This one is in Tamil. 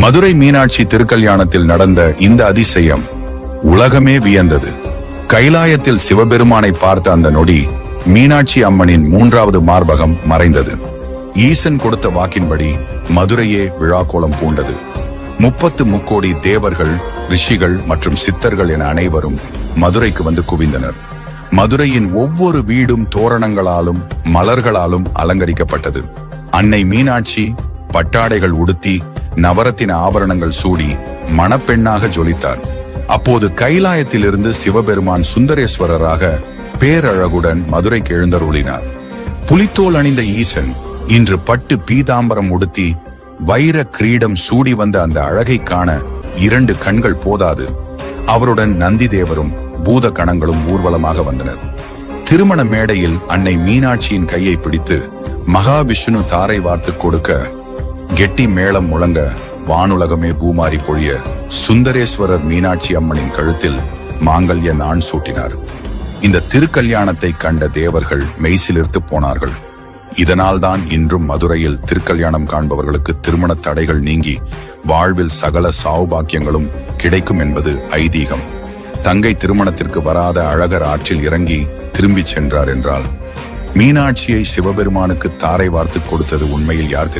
மதுரை மீனாட்சி திருக்கல்யாணத்தில் நடந்த இந்த அதிசயம் உலகமே வியந்தது. கைலாயத்தில் சிவபெருமானை பார்த்த அந்த நொடி மீனாட்சி அம்மனின் 3வது மார்பகம் மறைந்தது. ஈசன் கொடுத்த வாக்கின்படி மதுரையே விழாக்கோலம் பூண்டது. 30 முக்கோடி தேவர்கள், ரிஷிகள் மற்றும் சித்தர்கள் என அனைவரும் மதுரைக்கு வந்து குவிந்தனர். மதுரையின் ஒவ்வொரு வீடும் தோரணங்களாலும் மலர்களாலும் அலங்கரிக்கப்பட்டது. அன்னை மீனாட்சி பட்டாடைகள் உடுத்தி நவரத்தின ஆபரணங்கள் சூடி மணப்பெண்ணாக ஜொலித்தார். அப்போது கைலாயத்திலிருந்து சிவபெருமான் சுந்தரேஸ்வரராக பேரழகுடன் மதுரைக்கு எழுந்தருளினார். புலித்தோல் அணிந்த ஈசன் இன்று பட்டு பீதாம்பரம் உடுத்தி வைர கிரீடம் சூடி வந்த அந்த அழகை காண 2 கண்கள் போதாது. அவருடன் நந்தி தேவரும் பூத கணங்களும் ஊர்வலமாக வந்தனர். திருமண மேடையில் அன்னை மீனாட்சியின் கையை பிடித்து மகாவிஷ்ணு தாரை வார்த்து கொடுக்க கெட்டி மேளம் முழங்க வானுலகமே பூமாரி பொழிய சுந்தரேஸ்வரர் மீனாட்சி அம்மனின் கழுத்தில் மாங்கல்ய நான் சூட்டினார். இந்த திருக்கல்யாணத்தை கண்ட தேவர்கள் மெய்சிலிர்த்து போனார்கள். இதனால்தான் இன்றும் மதுரையில் திருக்கல்யாணம் காண்பவர்களுக்கு திருமண தடைகள் நீங்கி வாழ்வில் சகல சௌபாக்கியங்களும் கிடைக்கும் என்பது ஐதீகம். தங்கை திருமணத்திற்கு வராத அழகர் ஆற்றில் இறங்கி திரும்பிச் சென்றார் என்றால் மீனாட்சியை சிவபெருமானுக்கு தாரை வார்த்து கொடுத்தது உண்மையில் யார் தெரியும்?